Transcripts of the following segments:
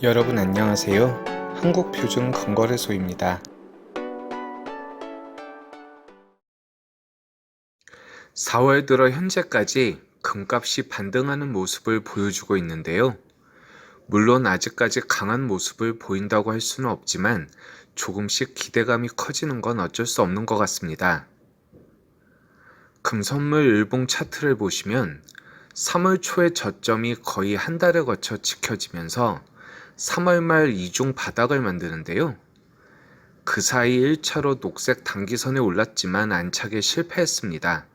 여러분 안녕하세요. 한국표준금거래소입니다. 4월 들어 현재까지 금값이 반등하는 모습을 보여주고 있는데요. 물론 아직까지 강한 모습을 보인다고 할 수는 없지만 조금씩 기대감이 커지는 건 어쩔 수 없는 것 같습니다. 금선물 일봉 차트를 보시면 3월 초의 저점이 거의 한 달에 거쳐 지켜지면서 3월 말 이중 바닥을 만드는데요. 그 사이 1차로 녹색 단기선에 올랐지만 안착에 실패했습니다.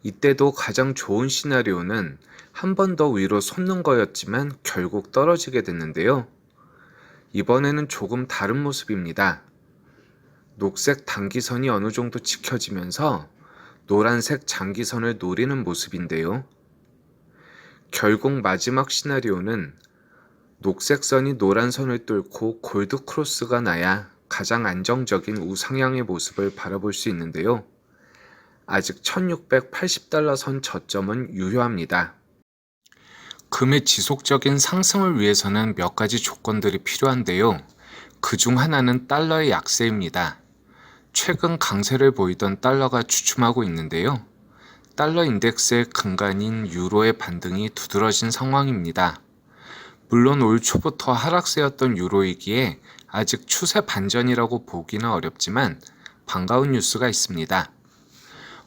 이때도 가장 좋은 시나리오는 한 번 더 위로 솟는 거였지만 결국 떨어지게 됐는데요. 이번에는 조금 다른 모습입니다. 녹색 단기선이 어느 정도 지켜지면서 노란색 장기선을 노리는 모습인데요. 결국 마지막 시나리오는 녹색 선이 노란 선을 뚫고 골드 크로스가 나야 가장 안정적인 우상향의 모습을 바라볼 수 있는데요. 아직 1680달러 선 저점은 유효합니다. 금의 지속적인 상승을 위해서는 몇 가지 조건들이 필요한데요. 그 중 하나는 달러의 약세입니다. 최근 강세를 보이던 달러가 주춤하고 있는데요. 달러 인덱스의 근간인 유로의 반등이 두드러진 상황입니다. 물론 올 초부터 하락세였던 유로이기에 아직 추세 반전이라고 보기는 어렵지만 반가운 뉴스가 있습니다.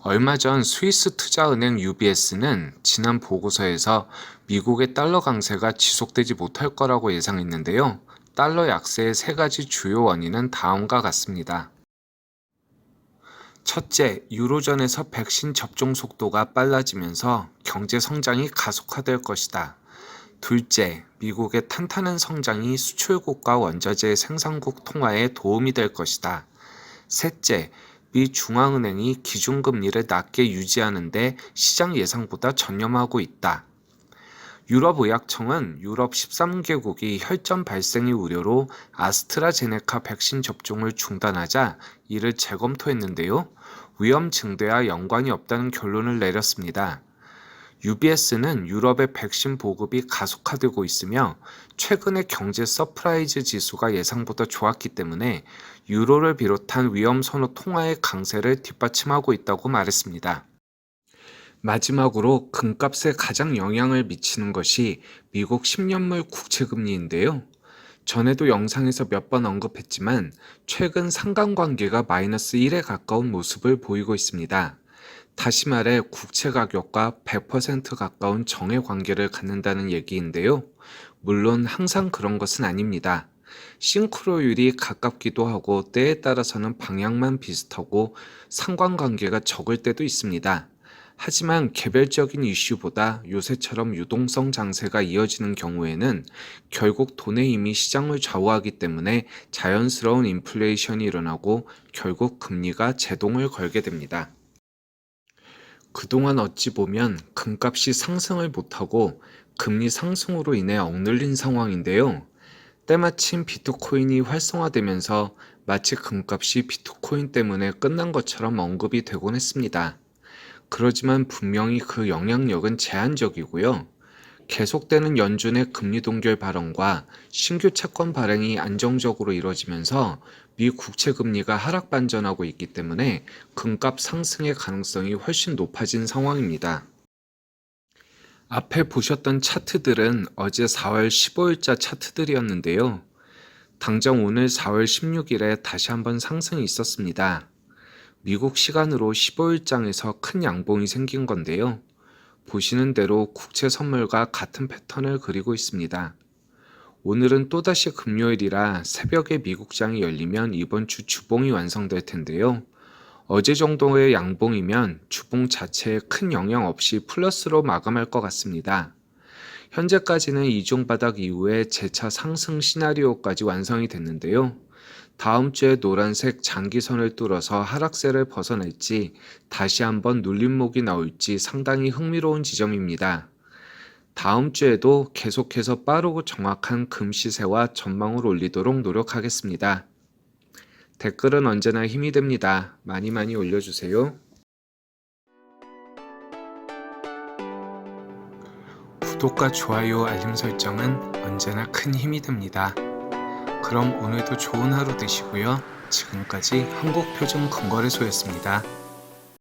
얼마 전 스위스 투자은행 UBS는 지난 보고서에서 미국의 달러 강세가 지속되지 못할 거라고 예상했는데요. 달러 약세의 세 가지 주요 원인은 다음과 같습니다. 첫째, 유로존에서 백신 접종 속도가 빨라지면서 경제 성장이 가속화될 것이다. 둘째, 미국의 탄탄한 성장이 수출국과 원자재 생산국 통화에 도움이 될 것이다. 셋째, 미 중앙은행이 기준금리를 낮게 유지하는 데 시장 예상보다 전념하고 있다. 유럽의약청은 유럽 13개국이 혈전 발생의 우려로 아스트라제네카 백신 접종을 중단하자 이를 재검토했는데요. 위험 증대와 연관이 없다는 결론을 내렸습니다. UBS는 유럽의 백신 보급이 가속화되고 있으며 최근의 경제 서프라이즈 지수가 예상보다 좋았기 때문에 유로를 비롯한 위험 선호 통화의 강세를 뒷받침하고 있다고 말했습니다. 마지막으로 금값에 가장 영향을 미치는 것이 미국 10년물 국채금리인데요. 전에도 영상에서 몇 번 언급했지만 최근 상관관계가 마이너스 1에 가까운 모습을 보이고 있습니다. 다시 말해 국채 가격과 100% 가까운 정의 관계를 갖는다는 얘기인데요. 물론 항상 그런 것은 아닙니다. 싱크로율이 가깝기도 하고 때에 따라서는 방향만 비슷하고 상관관계가 적을 때도 있습니다. 하지만 개별적인 이슈보다 요새처럼 유동성 장세가 이어지는 경우에는 결국 돈의 힘이 시장을 좌우하기 때문에 자연스러운 인플레이션이 일어나고 결국 금리가 제동을 걸게 됩니다. 그동안 어찌 보면 금값이 상승을 못하고 금리 상승으로 인해 억눌린 상황인데요. 때마침 비트코인이 활성화되면서 마치 금값이 비트코인 때문에 끝난 것처럼 언급이 되곤 했습니다. 그러지만 분명히 그 영향력은 제한적이고요. 계속되는 연준의 금리 동결 발언과 신규 채권 발행이 안정적으로 이뤄지면서 미 국채 금리가 하락 반전하고 있기 때문에 금값 상승의 가능성이 훨씬 높아진 상황입니다. 앞에 보셨던 차트들은 어제 4월 15일자 차트들이었는데요. 당장 오늘 4월 16일에 다시 한번 상승이 있었습니다. 미국 시간으로 15일장에서 큰 양봉이 생긴 건데요. 보시는 대로 국채 선물과 같은 패턴을 그리고 있습니다. 오늘은 또다시 금요일이라 새벽에 미국장이 열리면 이번 주 주봉이 완성될 텐데요. 어제 정도의 양봉이면 주봉 자체에 큰 영향 없이 플러스로 마감할 것 같습니다. 현재까지는 이중 바닥 이후에 재차 상승 시나리오까지 완성이 됐는데요. 다음 주에 노란색 장기선을 뚫어서 하락세를 벗어날지 다시 한번 눌림목이 나올지 상당히 흥미로운 지점입니다. 다음 주에도 계속해서 빠르고 정확한 금 시세와 전망을 올리도록 노력하겠습니다. 댓글은 언제나 힘이 됩니다. 많이 많이 올려주세요. 구독과 좋아요, 알림 설정은 언제나 큰 힘이 됩니다. 그럼 오늘도 좋은 하루 되시고요. 지금까지 한국표준금거래소였습니다.